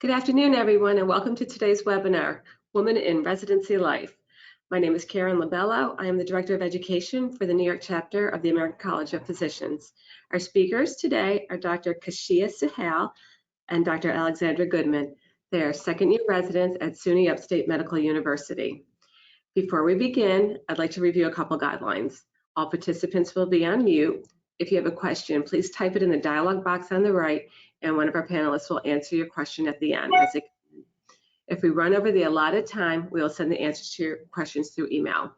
Good afternoon, everyone, and welcome to today's webinar, Women in Residency Life. My name is Karen Labello. I am the Director of Education for the New York Chapter of the American College of Physicians. Our speakers today are Dr. Keshia Suhail and Dr. Alexandra Goodman. They are second-year residents at SUNY Upstate Medical University. Before we begin, I'd like to review a couple guidelines. All participants will be on mute. If you have a question, please type it in the dialog box on the right, and one of our panelists will answer your question at the end. If we run over the allotted time, we will send the answers to your questions through email.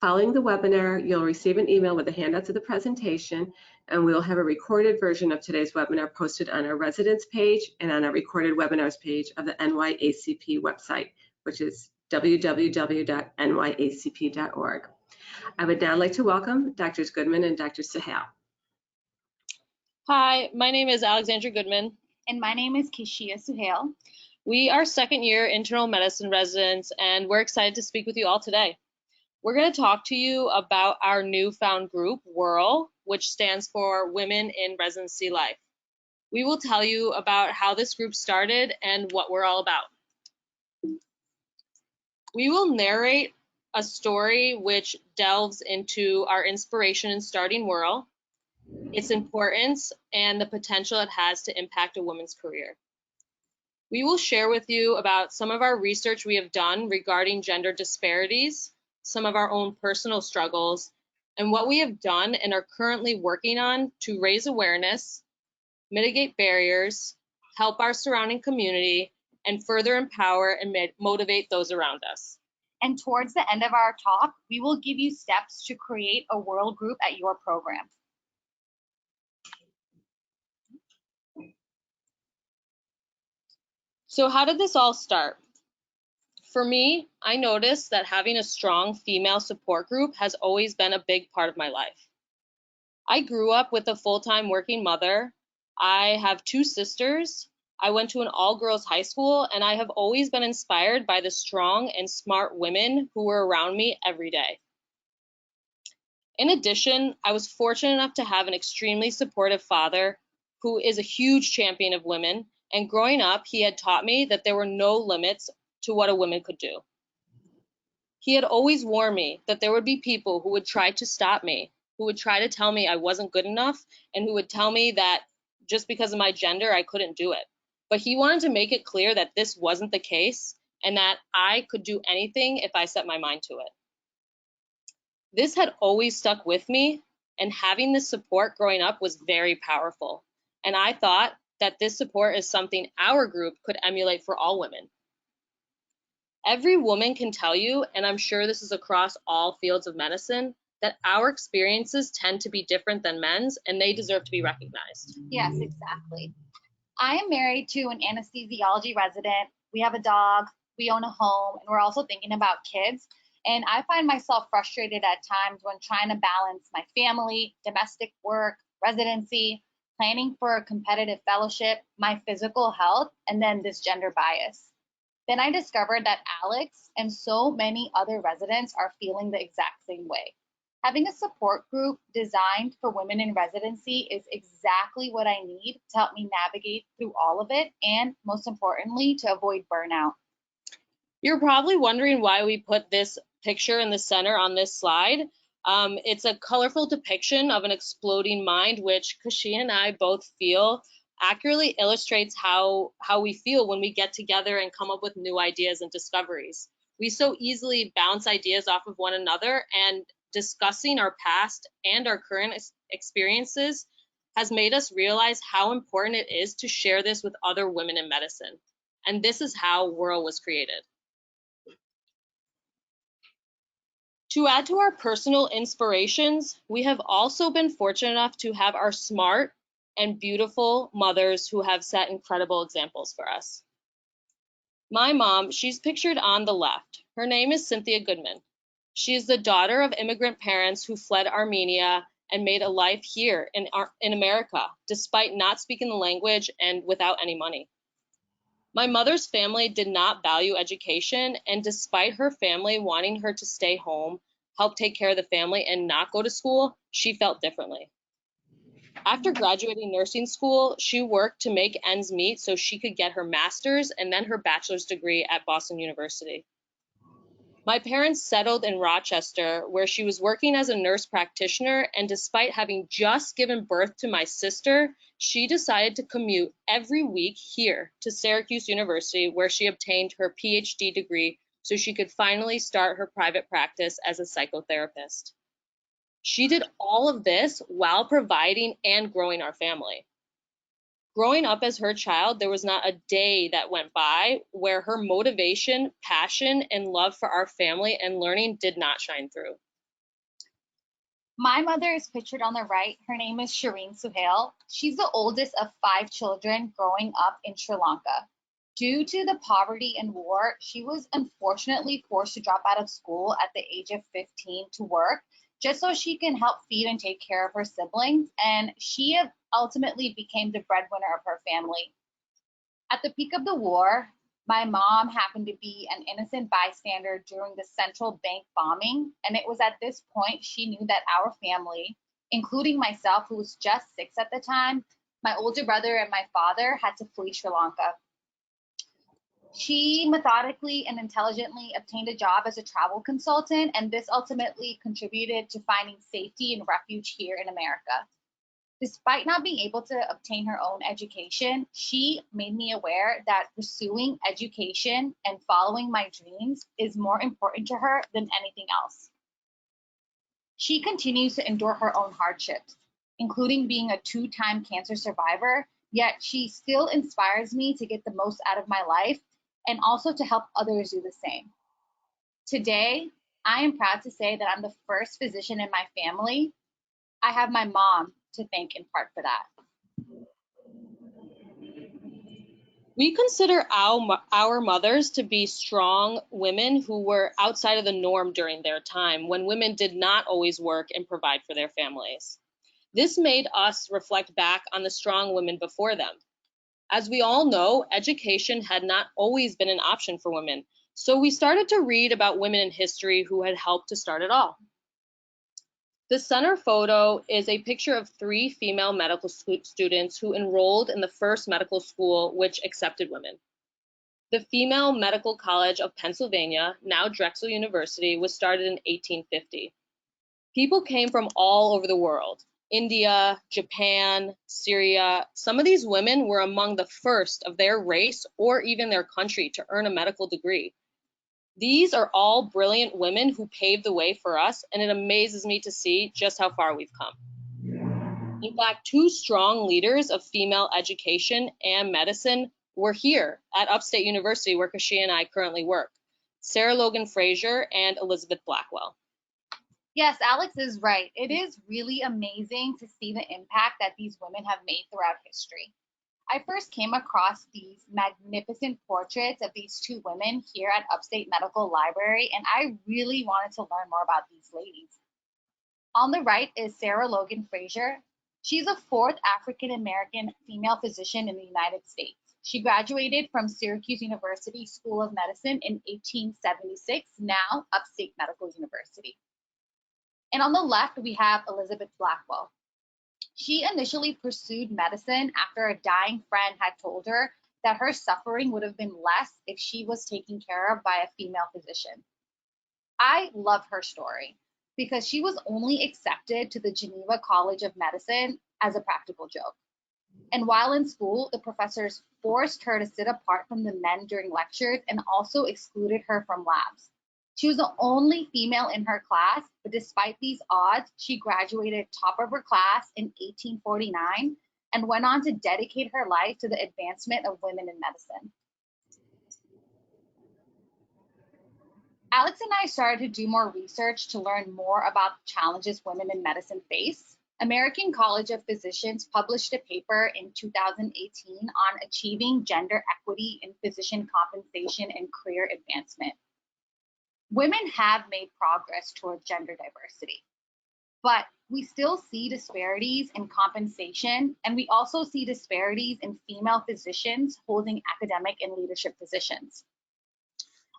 Following the webinar, you'll receive an email with the handouts of the presentation, and we will have a recorded version of today's webinar posted on our residence page and on our recorded webinars page of the NYACP website, which is www.nyacp.org. I would now like to welcome Drs. Goodman and Dr. Suhail. Hi, my name is Alexandra Goodman. And my name is Keshia Suhail. We are second-year internal medicine residents, and we're excited to speak with you all today. We're going to talk to you about our newfound group, WiRL, which stands for Women in Residency Life. We will tell you about how this group started and what we're all about. We will narrate a story which delves into our inspiration in starting WiRL, its importance, and the potential it has to impact a woman's career. We will share with you about some of our research we have done regarding gender disparities, some of our own personal struggles, and what we have done and are currently working on to raise awareness, mitigate barriers, help our surrounding community, and further empower and motivate those around us. And towards the end of our talk, we will give you steps to create a WiRL group at your program. So how did this all start? For me, I noticed that having a strong female support group has always been a big part of my life. I grew up with a full-time working mother. I have two sisters. I went to an all-girls high school, and I have always been inspired by the strong and smart women who were around me every day. In addition, I was fortunate enough to have an extremely supportive father who is a huge champion of women, and growing up, he had taught me that there were no limits to what a woman could do. He had always warned me that there would be people who would try to stop me, who would try to tell me I wasn't good enough, and who would tell me that just because of my gender, I couldn't do it. But he wanted to make it clear that this wasn't the case and that I could do anything if I set my mind to it. This had always stuck with me, and having this support growing up was very powerful. And I thought that this support is something our group could emulate for all women. Every woman can tell you, and I'm sure this is across all fields of medicine, that our experiences tend to be different than men's, and they deserve to be recognized. Yes, exactly. I am married to an anesthesiology resident. We have a dog, we own a home, and we're also thinking about kids. And I find myself frustrated at times when trying to balance my family, domestic work, residency, planning for a competitive fellowship, my physical health, and then this gender bias. Then I discovered that Alex and so many other residents are feeling the exact same way. Having a support group designed for women in residency is exactly what I need to help me navigate through all of it, and most importantly, to avoid burnout. You're probably wondering why we put this picture in the center on this slide. It's a colorful depiction of an exploding mind, which Keshia and I both feel accurately illustrates how we feel when we get together and come up with new ideas and discoveries. We so easily bounce ideas off of one another, and discussing our past and our current experiences has made us realize how important it is to share this with other women in medicine. And this is how WiRL was created. To add to our personal inspirations, we have also been fortunate enough to have our smart and beautiful mothers who have set incredible examples for us. My mom, she's pictured on the left. Her name is Cynthia Goodman. She is the daughter of immigrant parents who fled Armenia and made a life here in America, despite not speaking the language and without any money. My mother's family did not value education, and despite her family wanting her to stay home, help take care of the family, and not go to school, she felt differently. After graduating nursing school, she worked to make ends meet so she could get her master's and then her bachelor's degree at Boston University. My parents settled in Rochester, where she was working as a nurse practitioner, and despite having just given birth to my sister, she decided to commute every week here to Syracuse University, where she obtained her PhD degree so she could finally start her private practice as a psychotherapist. She did all of this while providing and growing our family. Growing up as her child, there was not a day that went by where her motivation, passion, and love for our family and learning did not shine through. My mother is pictured on the right. Her name is Shireen Suhail. She's the oldest of 5 children growing up in Sri Lanka. Due to the poverty and war, she was unfortunately forced to drop out of school at the age of 15 to work, just so she can help feed and take care of her siblings, and she ultimately became the breadwinner of her family. At the peak of the war, my mom happened to be an innocent bystander during the central bank bombing, and it was at this point she knew that our family, including myself, who was just 6 at the time, my older brother and my father, had to flee Sri Lanka. She methodically and intelligently obtained a job as a travel consultant, and this ultimately contributed to finding safety and refuge here in America. Despite not being able to obtain her own education, she made me aware that pursuing education and following my dreams is more important to her than anything else. She continues to endure her own hardships, including being a 2-time cancer survivor, yet she still inspires me to get the most out of my life and also to help others do the same. Today, I am proud to say that I'm the first physician in my family. I have my mom to thank in part for that. We consider our mothers to be strong women who were outside of the norm during their time when women did not always work and provide for their families. This made us reflect back on the strong women before them. As we all know, education had not always been an option for women, so we started to read about women in history who had helped to start it all. The center photo is a picture of 3 female medical students who enrolled in the first medical school which accepted women. The Female Medical College of Pennsylvania, now Drexel University, was started in 1850. People came from all over the world. India, Japan, Syria. Some of these women were among the first of their race or even their country to earn a medical degree. These are all brilliant women who paved the way for us, and it amazes me to see just how far we've come. In fact, 2 strong leaders of female education and medicine were here at Upstate University, where Keshia and I currently work, Sarah Logan Frazier and Elizabeth Blackwell. Yes, Alex is right. It is really amazing to see the impact that these women have made throughout history. I first came across these magnificent portraits of these 2 women here at Upstate Medical Library, and I really wanted to learn more about these ladies. On the right is Sarah Logan Frazier. She's a 4th African American female physician in the United States. She graduated from Syracuse University School of Medicine in 1876, now Upstate Medical University. And on the left, we have Elizabeth Blackwell. She initially pursued medicine after a dying friend had told her that her suffering would have been less if she was taken care of by a female physician. I love her story because she was only accepted to the Geneva College of Medicine as a practical joke. And while in school, the professors forced her to sit apart from the men during lectures and also excluded her from labs. She was the only female in her class, but despite these odds, she graduated top of her class in 1849 and went on to dedicate her life to the advancement of women in medicine. Alex and I started to do more research to learn more about the challenges women in medicine face. American College of Physicians published a paper in 2018 on achieving gender equity in physician compensation and career advancement. Women have made progress toward gender diversity, but we still see disparities in compensation, and we also see disparities in female physicians holding academic and leadership positions.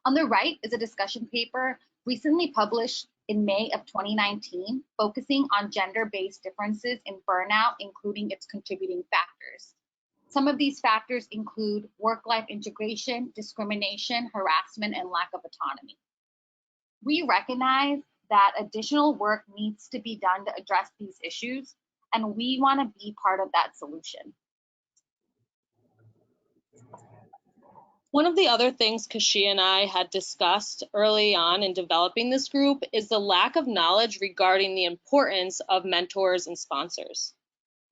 On the right is a discussion paper recently published in May of 2019, focusing on gender-based differences in burnout, including its contributing factors. Some of these factors include work-life integration, discrimination, harassment, and lack of autonomy. We recognize that additional work needs to be done to address these issues, and we want to be part of that solution. One of the other things Keshia and I had discussed early on in developing this group is the lack of knowledge regarding the importance of mentors and sponsors.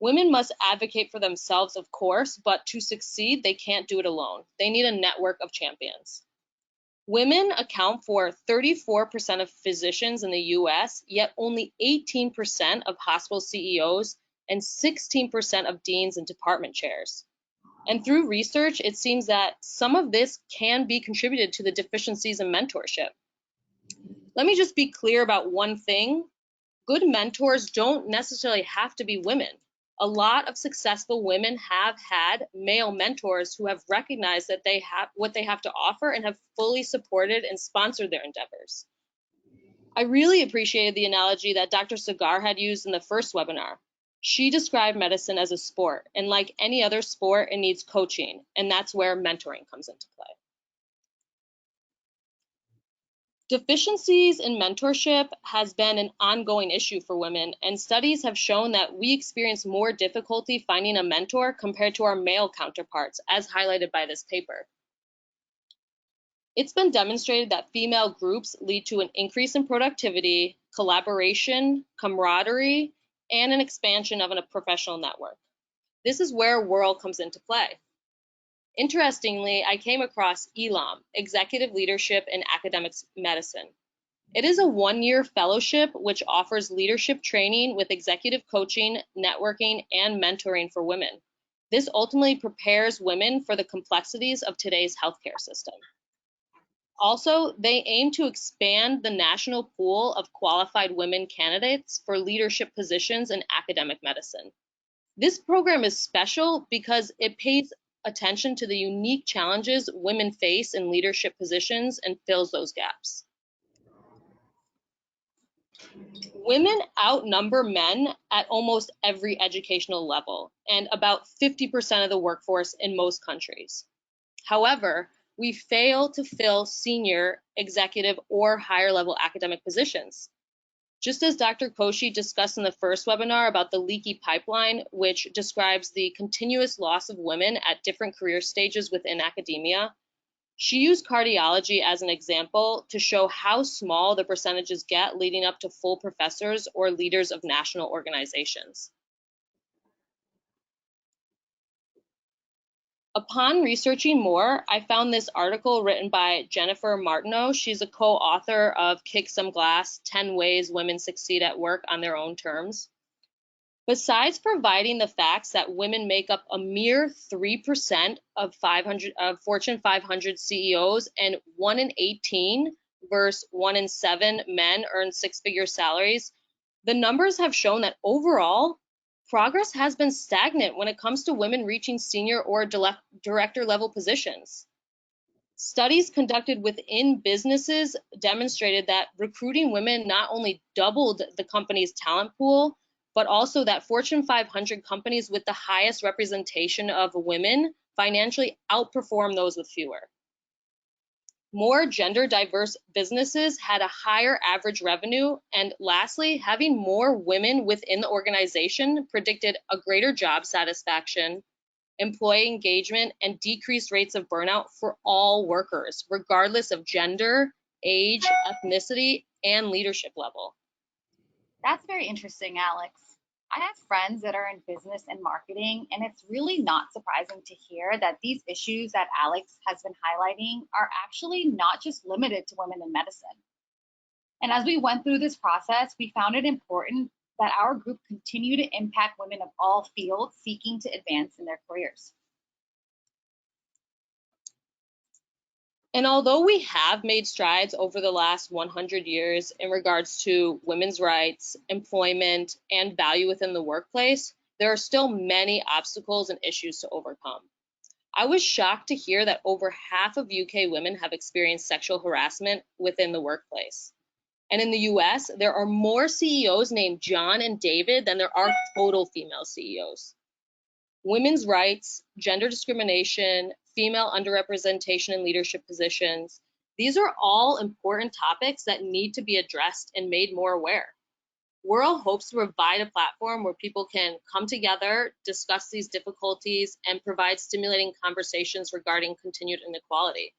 Women must advocate for themselves, of course, but to succeed, they can't do it alone. They need a network of champions. Women account for 34% of physicians in the US, yet only 18% of hospital CEOs and 16% of deans and department chairs. And through research, it seems that some of this can be contributed to the deficiencies in mentorship. Let me just be clear about one thing. Good mentors don't necessarily have to be women. A lot of successful women have had male mentors who have recognized that they have what they have to offer and have fully supported and sponsored their endeavors. I really appreciated the analogy that Dr. Sagar had used in the first webinar. She described medicine as a sport, and like any other sport, it needs coaching, and that's where mentoring comes into play. Deficiencies in mentorship has been an ongoing issue for women, and studies have shown that we experience more difficulty finding a mentor compared to our male counterparts, as highlighted by this paper. It's been demonstrated that female groups lead to an increase in productivity, collaboration, camaraderie, and an expansion of a professional network. This is where WiRL comes into play. Interestingly, I came across ELAM, Executive Leadership in Academic Medicine. It is a one-year fellowship which offers leadership training with executive coaching, networking, and mentoring for women. This ultimately prepares women for the complexities of today's healthcare system. Also, they aim to expand the national pool of qualified women candidates for leadership positions in academic medicine. This program is special because it pays attention to the unique challenges women face in leadership positions and fills those gaps. Women outnumber men at almost every educational level and about 50% of the workforce in most countries. However, we fail to fill senior, executive, or higher level academic positions. Just as Dr. Keshia discussed in the first webinar about the leaky pipeline, which describes the continuous loss of women at different career stages within academia, she used cardiology as an example to show how small the percentages get leading up to full professors or leaders of national organizations. Upon researching more, I found this article written by Jennifer Martineau. She's a co-author of Kick Some Glass, 10 Ways Women Succeed at Work on Their Own Terms. Besides providing the facts that women make up a mere 3% of Fortune 500 CEOs and 1 in 18 versus 1 in 7 men earn six-figure salaries, the numbers have shown that overall, progress has been stagnant when it comes to women reaching senior or director level positions. Studies conducted within businesses demonstrated that recruiting women not only doubled the company's talent pool, but also that Fortune 500 companies with the highest representation of women financially outperform those with fewer. More gender diverse businesses had a higher average revenue, and lastly, having more women within the organization predicted a greater job satisfaction, employee engagement, and decreased rates of burnout for all workers, regardless of gender, age, ethnicity, and leadership level. That's very interesting, Alex. I have friends that are in business and marketing, and it's really not surprising to hear that these issues that Alex has been highlighting are actually not just limited to women in medicine. And as we went through this process, we found it important that our group continue to impact women of all fields seeking to advance in their careers. And although we have made strides over the last 100 years in regards to women's rights, employment, and value within the workplace, there are still many obstacles and issues to overcome. I was shocked to hear that over half of UK women have experienced sexual harassment within the workplace. And in the US, there are more CEOs named John and David than there are total female CEOs. Women's rights, gender discrimination, female underrepresentation in leadership positions, these are all important topics that need to be addressed and made more aware. WiRL hopes to provide a platform where people can come together, discuss these difficulties, and provide stimulating conversations regarding continued inequality.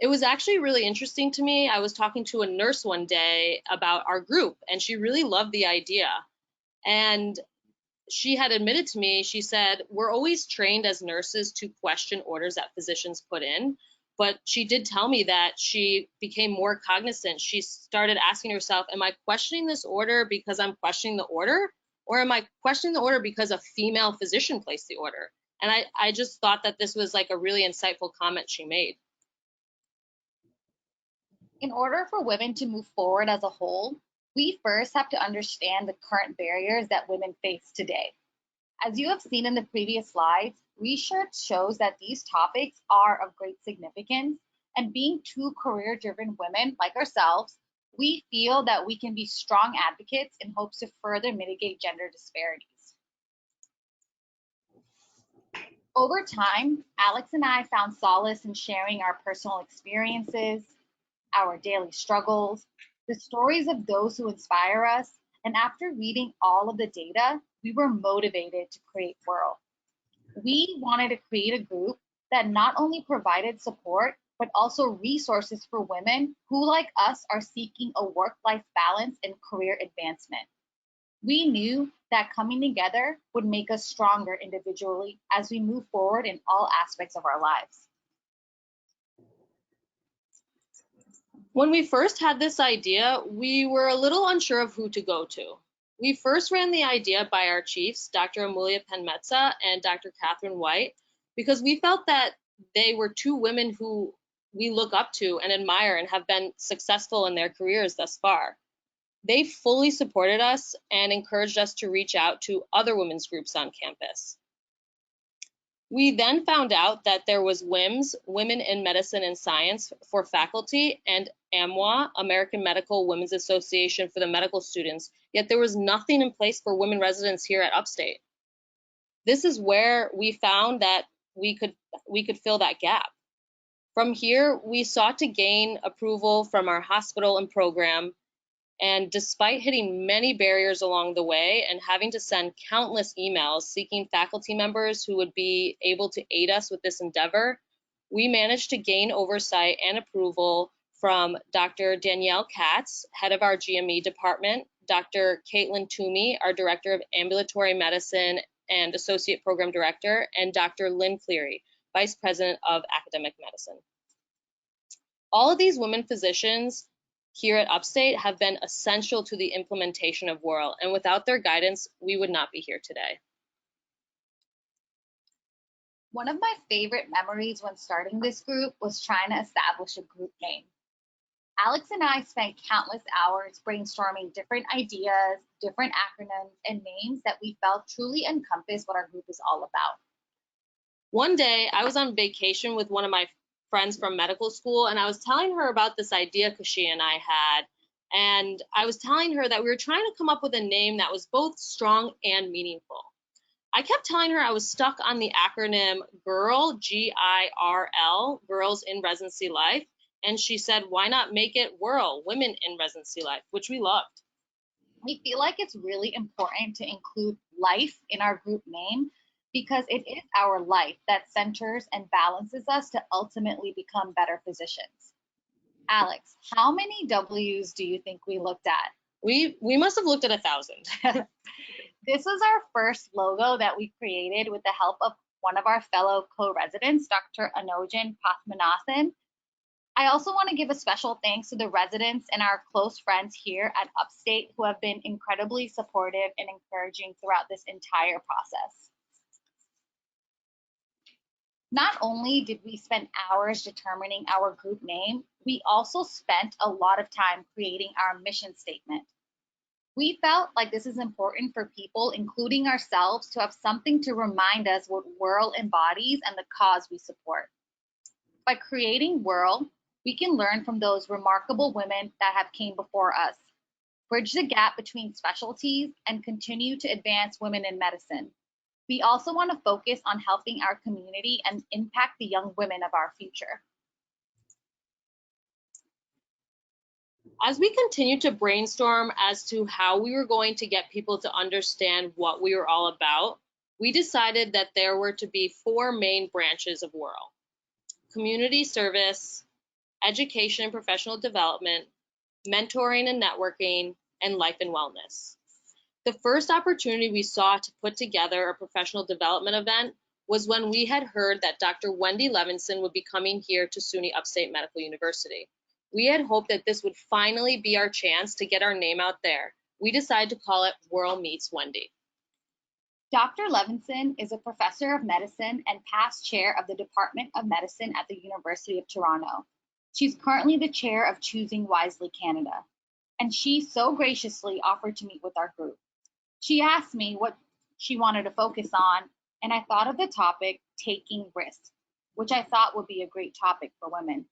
It was actually really interesting to me. I was talking to a nurse one day about our group, and she really loved the idea. And she had admitted to me, she said, we're always trained as nurses to question orders that physicians put in. But she did tell me that she became more cognizant. She started asking herself, am I questioning this order because I'm questioning the order? Or am I questioning the order because a female physician placed the order? And I just thought that this was like a really insightful comment she made. In order for women to move forward as a whole, we first have to understand the current barriers that women face today. As you have seen in the previous slides, research shows that these topics are of great significance, and being two career-driven women like ourselves, we feel that we can be strong advocates in hopes to further mitigate gender disparities. Over time, Alex and I found solace in sharing our personal experiences, our daily struggles, the stories of those who inspire us, and after reading all of the data, we were motivated to create WiRL. We wanted to create a group that not only provided support, but also resources for women who, like us, are seeking a work-life balance and career advancement. We knew that coming together would make us stronger individually as we move forward in all aspects of our lives. When we first had this idea, we were a little unsure of who to go to. We first ran the idea by our chiefs, Dr. Amelia Penmetza and Dr. Catherine White, because we felt that they were two women who we look up to and admire and have been successful in their careers thus far. They fully supported us and encouraged us to reach out to other women's groups on campus. We then found out that there was WIMS, Women in Medicine and Science, for faculty, and AMWA, American Medical Women's Association, for the medical students, yet there was nothing in place for women residents here at Upstate. This is where we found that we could fill that gap. From here, we sought to gain approval from our hospital and program, and despite hitting many barriers along the way and having to send countless emails seeking faculty members who would be able to aid us with this endeavor, we managed to gain oversight and approval from Dr. Danielle Katz, head of our GME department, Dr. Caitlin Toomey, our director of ambulatory medicine and associate program director, and Dr. Lynn Cleary, vice president of academic medicine. All of these women physicians here at Upstate have been essential to the implementation of WiRL, and without their guidance, we would not be here today. One of my favorite memories when starting this group was trying to establish a group name. Alex and I spent countless hours brainstorming different ideas, different acronyms, and names that we felt truly encompass what our group is all about. One day, I was on vacation with one of my friends from medical school, and I was telling her about this idea Keshia and I had, and I was telling her that we were trying to come up with a name that was both strong and meaningful. I kept telling her I was stuck on the acronym GIRL, G-I-R-L, Girls in Residency Life, and she said, why not make it WiRL, Women in Residency Life, which we loved. We feel like it's really important to include life in our group name because it is our life that centers and balances us to ultimately become better physicians. Alex, how many W's do you think we looked at? We must have looked at 1,000. This was our first logo that we created with the help of one of our fellow co-residents, Dr. Anojan Pathmanathan. I also want to give a special thanks to the residents and our close friends here at Upstate who have been incredibly supportive and encouraging throughout this entire process. Not only did we spend hours determining our group name, we also spent a lot of time creating our mission statement. We felt like this is important for people, including ourselves, to have something to remind us what WiRL embodies and the cause we support. By creating WiRL, We can learn from those remarkable women that have came before us, bridge the gap between specialties, and continue to advance women in medicine. We also want to focus on helping our community and impact the young women of our future. As we continued to brainstorm as to how we were going to get people to understand what we were all about, we decided that there were to be 4 main branches of WiRL: community service, education and professional development, mentoring and networking, and life and wellness. The first opportunity we saw to put together a professional development event was when we had heard that Dr. Wendy Levinson would be coming here to SUNY Upstate Medical University. We had hoped that this would finally be our chance to get our name out there. We decided to call it WiRL Meets Wendy. Dr. Levinson is a professor of medicine and past chair of the Department of Medicine at the University of Toronto. She's currently the chair of Choosing Wisely Canada, and she so graciously offered to meet with our group. She asked me what she wanted to focus on, and I thought of the topic, taking risks, which I thought would be a great topic for women.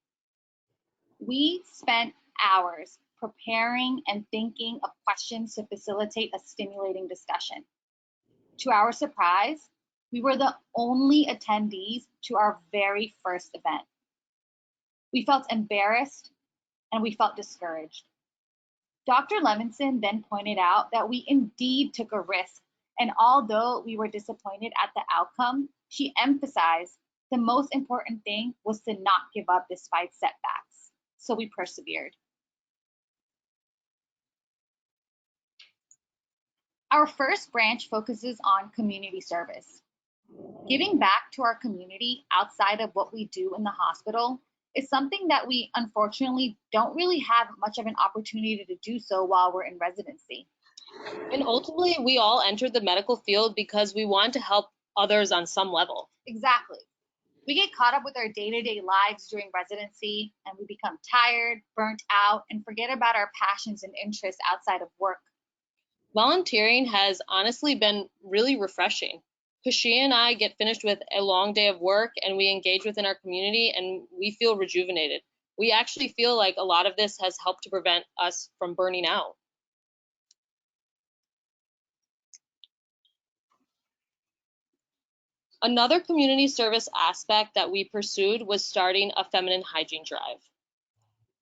We spent hours preparing and thinking of questions to facilitate a stimulating discussion. To our surprise, we were the only attendees to our very first event. We felt embarrassed and we felt discouraged. Dr. Levinson then pointed out that we indeed took a risk, and although we were disappointed at the outcome, she emphasized the most important thing was to not give up despite setbacks. So we persevered. Our first branch focuses on community service. Giving back to our community outside of what we do in the hospital is something that we unfortunately don't really have much of an opportunity to do so while we're in residency. And ultimately, we all entered the medical field because we want to help others on some level. Exactly. We get caught up with our day-to-day lives during residency, and we become tired, burnt out, and forget about our passions and interests outside of work. Volunteering has honestly been really refreshing. Keshia and I get finished with a long day of work and we engage within our community and we feel rejuvenated. We actually feel like a lot of this has helped to prevent us from burning out. Another community service aspect that we pursued was starting a feminine hygiene drive.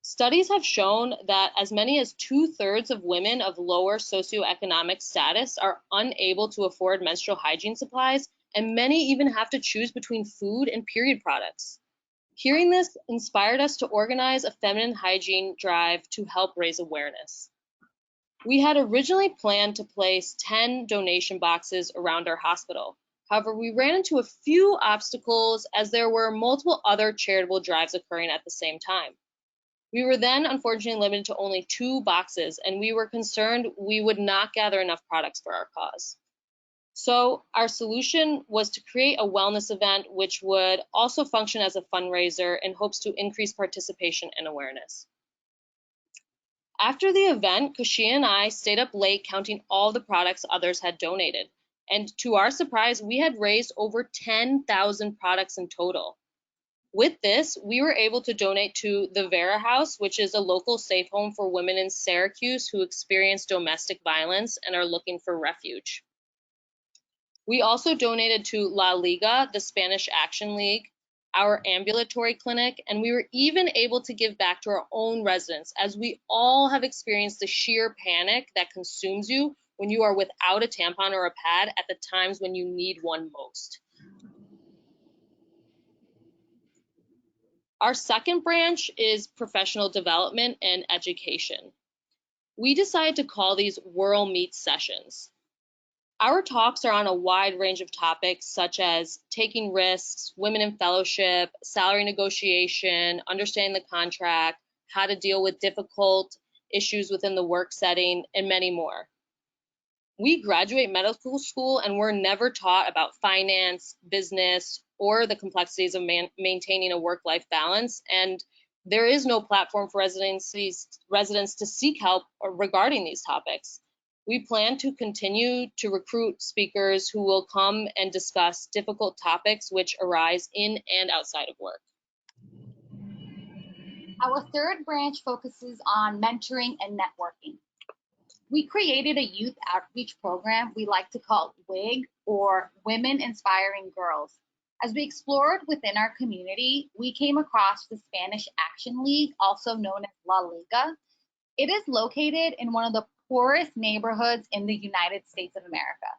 Studies have shown that as many as 2/3 of women of lower socioeconomic status are unable to afford menstrual hygiene supplies, and many even have to choose between food and period products. Hearing this inspired us to organize a feminine hygiene drive to help raise awareness. We had originally planned to place 10 donation boxes around our hospital. However, we ran into a few obstacles as there were multiple other charitable drives occurring at the same time. We were then unfortunately limited to only 2 boxes, and we were concerned we would not gather enough products for our cause. So our solution was to create a wellness event which would also function as a fundraiser in hopes to increase participation and awareness. After the event, Keshia and I stayed up late counting all the products others had donated. And to our surprise, we had raised over 10,000 products in total. With this, we were able to donate to the Vera House, which is a local safe home for women in Syracuse who experience domestic violence and are looking for refuge. We also donated to La Liga, the Spanish Action League, our ambulatory clinic, and we were even able to give back to our own residents, as we all have experienced the sheer panic that consumes you when you are without a tampon or a pad at the times when you need one most. Our second branch is professional development and education. We decided to call these WiRL Meets sessions. Our talks are on a wide range of topics such as taking risks, women in fellowship, salary negotiation, understanding the contract, how to deal with difficult issues within the work setting, and many more. We graduate medical school and we're never taught about finance, business, or the complexities of maintaining a work-life balance, and there is no platform for residents to seek help regarding these topics. We plan to continue to recruit speakers who will come and discuss difficult topics which arise in and outside of work. Our third branch focuses on mentoring and networking. We created a youth outreach program we like to call WIG, or Women Inspiring Girls. As we explored within our community, we came across the Spanish Action League, also known as La Liga. It is located in one of the poorest neighborhoods in the United States of America.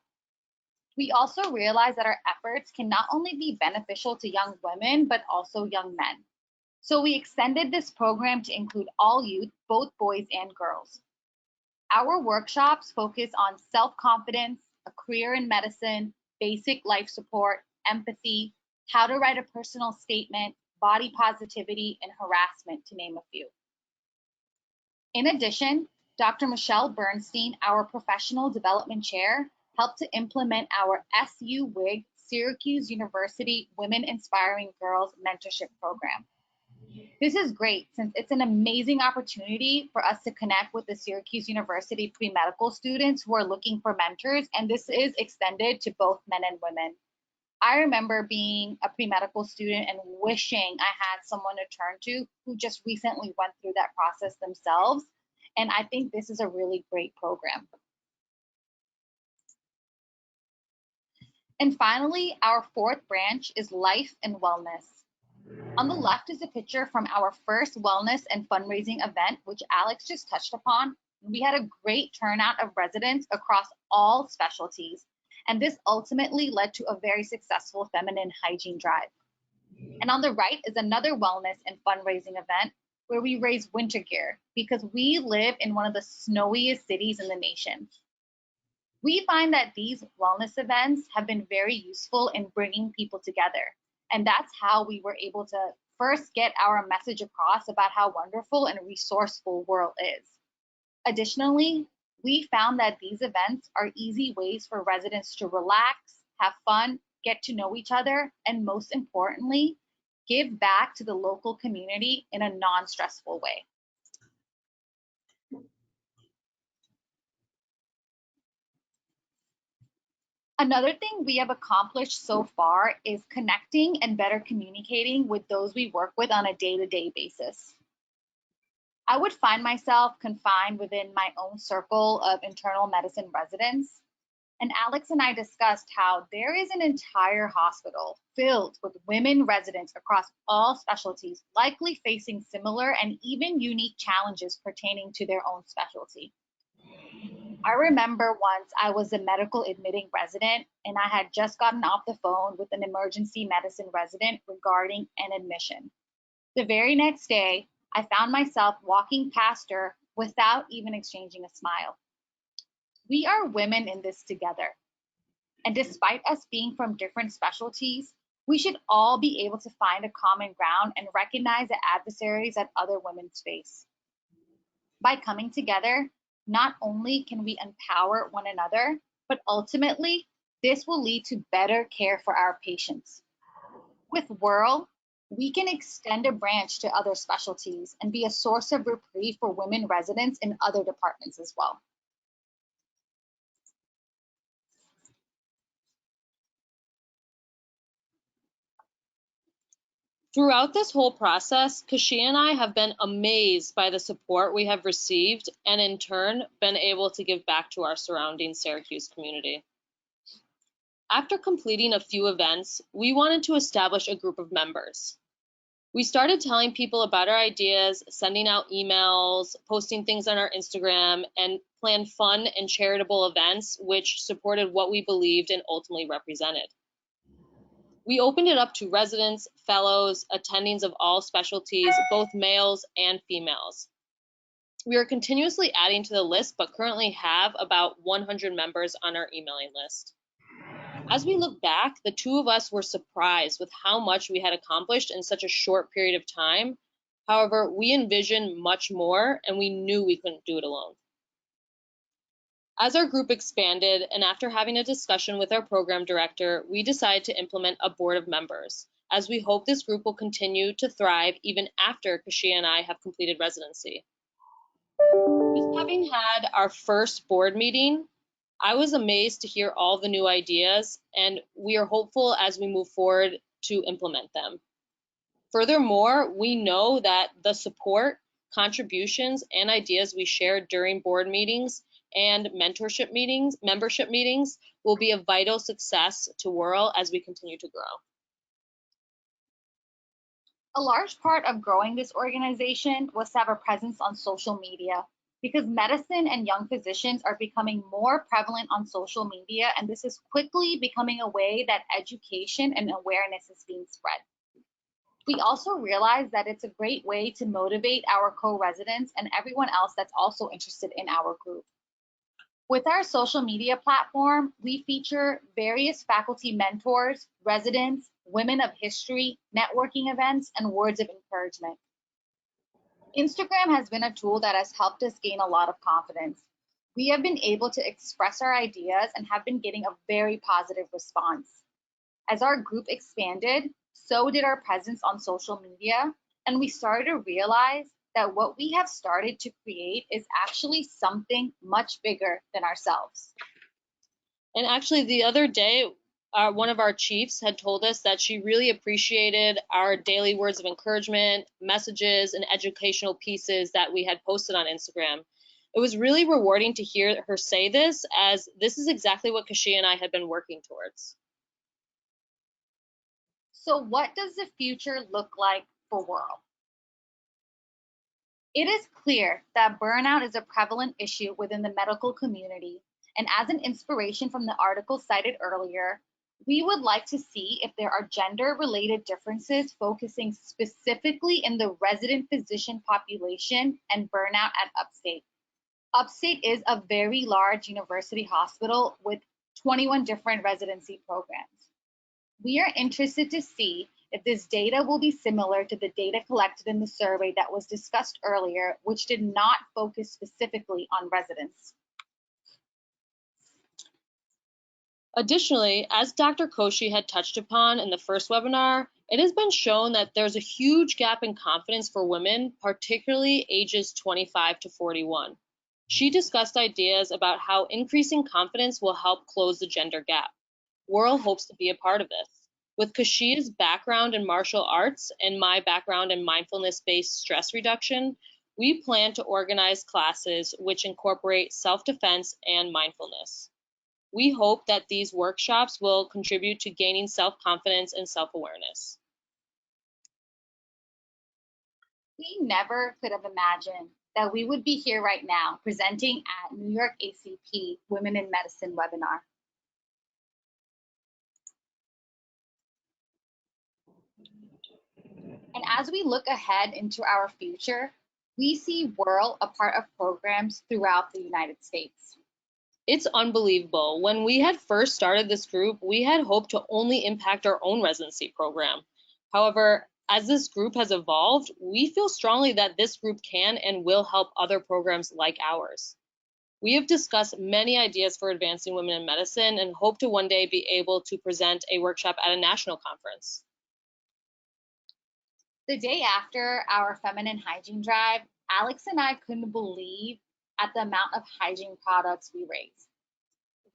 We also realized that our efforts can not only be beneficial to young women, but also young men. So we extended this program to include all youth, both boys and girls. Our workshops focus on self-confidence, a career in medicine, basic life support, empathy, how to write a personal statement, body positivity, and harassment, to name a few. In addition, Dr. Michelle Bernstein, our professional development chair, helped to implement our SU WIG, Syracuse University Women Inspiring Girls Mentorship Program. This is great since it's an amazing opportunity for us to connect with the Syracuse University pre-medical students who are looking for mentors, and this is extended to both men and women. I remember being a pre-medical student and wishing I had someone to turn to who just recently went through that process themselves, and I think this is a really great program. And finally, our fourth branch is life and wellness. On the left is a picture from our first wellness and fundraising event, which Alex just touched upon. We had a great turnout of residents across all specialties, and this ultimately led to a very successful feminine hygiene drive. And on the right is another wellness and fundraising event where we raise winter gear because we live in one of the snowiest cities in the nation. We find that these wellness events have been very useful in bringing people together. And that's how we were able to first get our message across about how wonderful and resourceful WiRL is. Additionally, we found that these events are easy ways for residents to relax, have fun, get to know each other, and most importantly, give back to the local community in a non-stressful way. Another thing we have accomplished so far is connecting and better communicating with those we work with on a day-to-day basis. I would find myself confined within my own circle of internal medicine residents, and Alex and I discussed how there is an entire hospital filled with women residents across all specialties, likely facing similar and even unique challenges pertaining to their own specialty. I remember once I was a medical admitting resident and I had just gotten off the phone with an emergency medicine resident regarding an admission. The very next day, I found myself walking past her without even exchanging a smile. We are women in this together. And despite us being from different specialties, we should all be able to find a common ground and recognize the adversaries that other women face. By coming together, not only can we empower one another, but ultimately, this will lead to better care for our patients. With WiRL, we can extend a branch to other specialties and be a source of reprieve for women residents in other departments as well. Throughout this whole process, Keshia and I have been amazed by the support we have received and in turn been able to give back to our surrounding Syracuse community. After completing a few events, we wanted to establish a group of members. We started telling people about our ideas, sending out emails, posting things on our Instagram, and planned fun and charitable events which supported what we believed and ultimately represented. We opened it up to residents, fellows, attendings of all specialties, both males and females. We are continuously adding to the list, but currently have about 100 members on our emailing list. As we look back, the two of us were surprised with how much we had accomplished in such a short period of time. However, we envisioned much more and we knew we couldn't do it alone. As our group expanded and after having a discussion with our program director, we decided to implement a board of members, as we hope this group will continue to thrive even after Keshia and I have completed residency. Just having had our first board meeting, I was amazed to hear all the new ideas, and we are hopeful as we move forward to implement them. Furthermore, we know that the support, contributions, and ideas we share during board meetings and membership meetings will be a vital success to WiRL as we continue to grow. A large part of growing this organization was to have a presence on social media because medicine and young physicians are becoming more prevalent on social media, and this is quickly becoming a way that education and awareness is being spread. We also realize that it's a great way to motivate our co-residents and everyone else that's also interested in our group. With our social media platform, we feature various faculty mentors, residents, women of history, networking events, and words of encouragement. Instagram has been a tool that has helped us gain a lot of confidence. We have been able to express our ideas and have been getting a very positive response. As our group expanded, so did our presence on social media, and we started to realize that what we have started to create is actually something much bigger than ourselves. And actually, the other day, one of our chiefs had told us that she really appreciated our daily words of encouragement, messages, and educational pieces that we had posted on Instagram. It was really rewarding to hear her say this, as this is exactly what Keshia and I had been working towards. So what does the future look like for WiRL? It is clear that burnout is a prevalent issue within the medical community, and as an inspiration from the article cited earlier, we would like to see if there are gender-related differences focusing specifically in the resident physician population and burnout at Upstate. Upstate is a very large university hospital with 21 different residency programs. We are interested to see if this data will be similar to the data collected in the survey that was discussed earlier, which did not focus specifically on residents. Additionally, as Dr. Koshy had touched upon in the first webinar, it has been shown that there's a huge gap in confidence for women, particularly ages 25 to 41. She discussed ideas about how increasing confidence will help close the gender gap. WiRL hopes to be a part of this. With Keshia's background in martial arts and my background in mindfulness-based stress reduction, we plan to organize classes which incorporate self-defense and mindfulness. We hope that these workshops will contribute to gaining self-confidence and self-awareness. We never could have imagined that we would be here right now presenting at New York ACP Women in Medicine webinar. And as we look ahead into our future, we see WiRL a part of programs throughout the United States. It's unbelievable. When we had first started this group, we had hoped to only impact our own residency program. However, as this group has evolved, we feel strongly that this group can and will help other programs like ours. We have discussed many ideas for advancing women in medicine and hope to one day be able to present a workshop at a national conference. The day after our feminine hygiene drive, Alex and I couldn't believe at the amount of hygiene products we raised.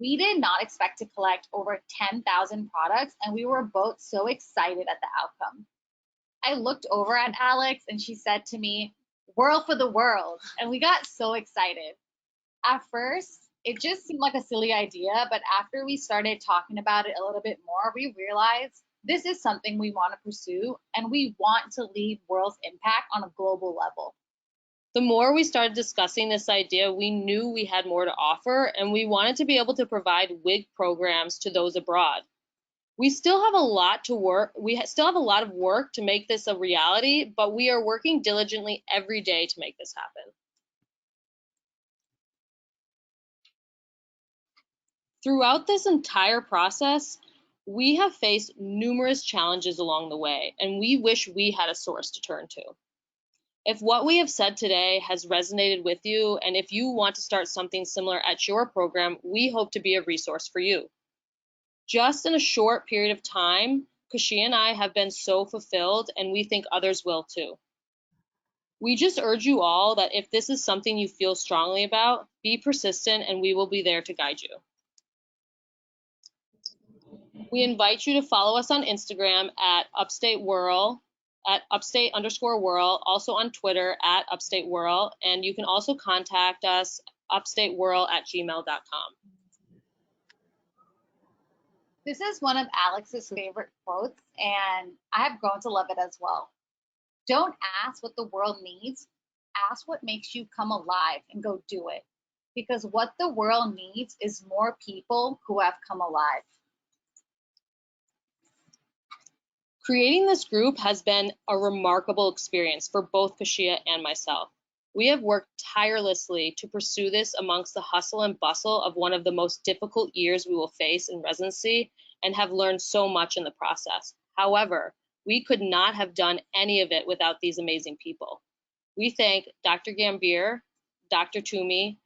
We did not expect to collect over 10,000 products, and we were both so excited at the outcome. I looked over at Alex and she said to me, "WiRL for the world," and we got so excited. At first, it just seemed like a silly idea, but after we started talking about it a little bit more, we realized this is something we want to pursue, and we want to leave WiRL's impact on a global level. The more we started discussing this idea, we knew we had more to offer, and we wanted to be able to provide WIG programs to those abroad. We still have a lot to work. We still have a lot of work to make this a reality, but we are working diligently every day to make this happen. Throughout this entire process, we have faced numerous challenges along the way, and we wish we had a source to turn to. If what we have said today has resonated with you, and if you want to start something similar at your program, we hope to be a resource for you. Just in a short period of time, Keshia and I have been so fulfilled, and we think others will too. We just urge you all that if this is something you feel strongly about, be persistent and we will be there to guide you. We invite you to follow us on Instagram at Upstate WiRL, at upstate_WiRL, also on Twitter at upstate_WiRL, and you can also contact us upstatewirl@gmail.com. This is one of Alex's favorite quotes, and I have grown to love it as well. Don't ask what the world needs, ask what makes you come alive and go do it. Because what the world needs is more people who have come alive. Creating this group has been a remarkable experience for both Keshia and myself. We have worked tirelessly to pursue this amongst the hustle and bustle of one of the most difficult years we will face in residency, and have learned so much in the process. However, we could not have done any of it without these amazing people. We thank Dr. Gambier, Dr. Toomey,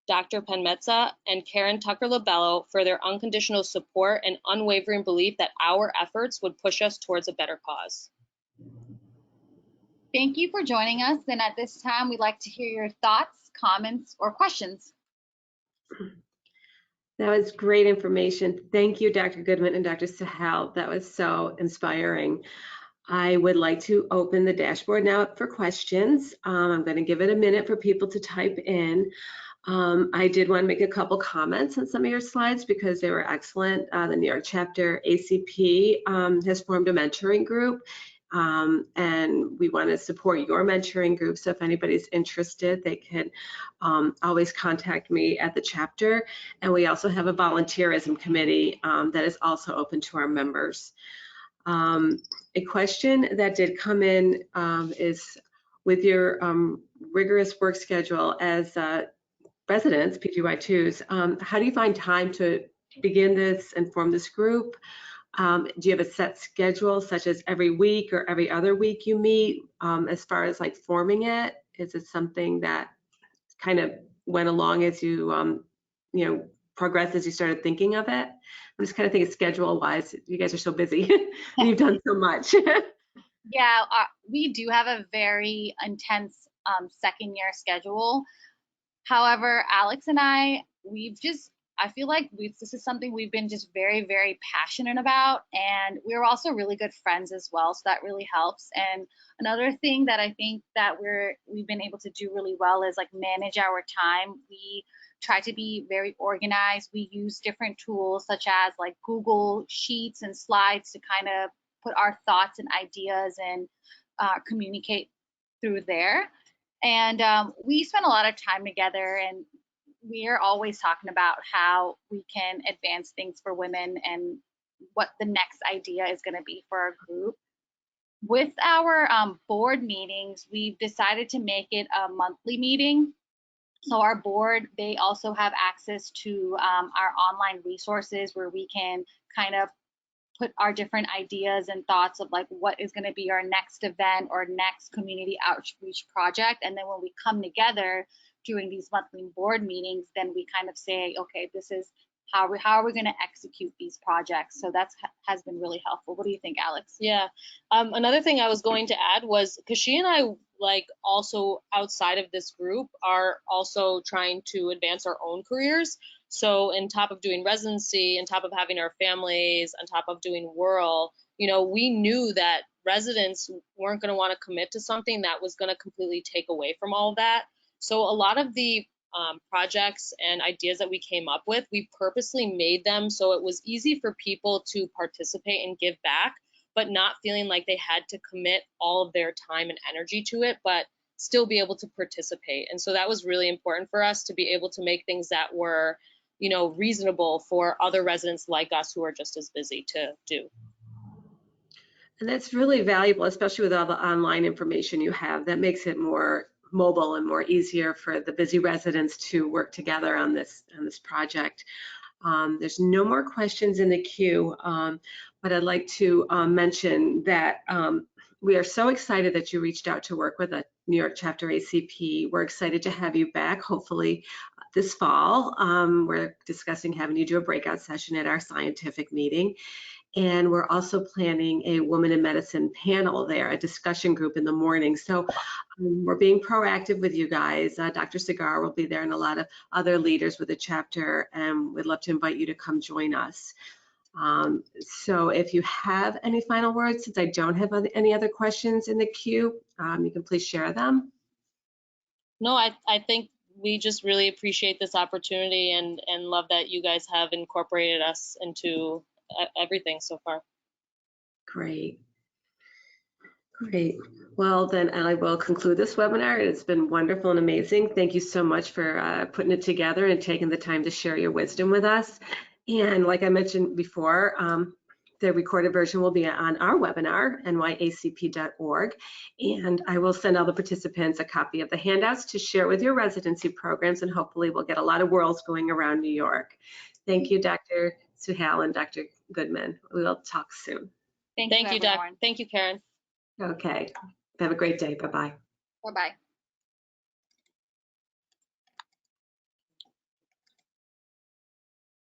Dr. Penmetza, and Karen Tucker-Labello for their unconditional support and unwavering belief that our efforts would push us towards a better cause. Thank you for joining us, and at this time, we'd like to hear your thoughts, comments, or questions. That was great information. Thank you, Dr. Goodman and Dr. Suhail. That was so inspiring. I would like to open the dashboard now up for questions. I'm going to give it a minute for people to type in. I did want to make a couple comments on some of your slides because they were excellent. The New York Chapter ACP has formed a mentoring group, and we want to support your mentoring group. So if anybody's interested, they can always contact me at the chapter. And we also have a volunteerism committee that is also open to our members. A question that did come in is, with your rigorous work schedule as residents, PGY2s, how do you find time to begin this and form this group? Do you have a set schedule, such as every week or every other week you meet? As far as like forming it, is it something that kind of went along as you, progressed as you started thinking of it? I'm just kind of thinking schedule-wise. You guys are so busy and you've done so much. Yeah, we do have a very intense second year schedule. However, Alex and I feel like this is something we've been just very, very passionate about, and we're also really good friends as well, so that really helps. And another thing that I think that we've been able to do really well is like manage our time. We try to be very organized. We use different tools such as like Google Sheets and slides to kind of put our thoughts and ideas and communicate through there. And we spend a lot of time together, and we're always talking about how we can advance things for women and what the next idea is going to be for our group. With our board meetings, we've decided to make it a monthly meeting. So our board, they also have access to our online resources where we can kind of put our different ideas and thoughts of like what is going to be our next event or next community outreach project. And then when we come together during these monthly board meetings, then we kind of say, okay, this is how are we going to execute these projects. So that has been really helpful. What do you think, Alex? Yeah. Another thing I was going to add was Keshia and I, like, also outside of this group, are also trying to advance our own careers. So on top of doing residency, on top of having our families, on top of doing WiRL, we knew that residents weren't going to want to commit to something that was going to completely take away from all of that. So a lot of the projects and ideas that we came up with, we purposely made them so it was easy for people to participate and give back, but not feeling like they had to commit all of their time and energy to it, but still be able to participate. And so that was really important for us to be able to make things that were, reasonable for other residents like us who are just as busy to do. And that's really valuable, especially with all the online information you have. That makes it more mobile and more easier for the busy residents to work together on this project. There's no more questions in the queue, but I'd like to mention that we are so excited that you reached out to work with a New York Chapter ACP. We're excited to have you back, hopefully this fall. We're discussing having you do a breakout session at our scientific meeting. And we're also planning a Women in Medicine panel there, a discussion group in the morning. So we're being proactive with you guys. Dr. Cigar will be there and a lot of other leaders with the chapter, and we'd love to invite you to come join us. So if you have any final words, since I don't have any other questions in the queue, you can please share them. No, I think we just really appreciate this opportunity and love that you guys have incorporated us into everything so far. Great. Great. Well, then I will conclude this webinar. It's been wonderful and amazing. Thank you so much for putting it together and taking the time to share your wisdom with us. And like I mentioned before, the recorded version will be on our webinar, nyacp.org. And I will send all the participants a copy of the handouts to share with your residency programs, and hopefully we'll get a lot of WiRLs going around New York. Thank you, Dr. Suhail and Dr. Goodman. We will talk soon. Thank you, Doc. Thank you, Karen. Okay. Have a great day. Bye-bye. Bye-bye.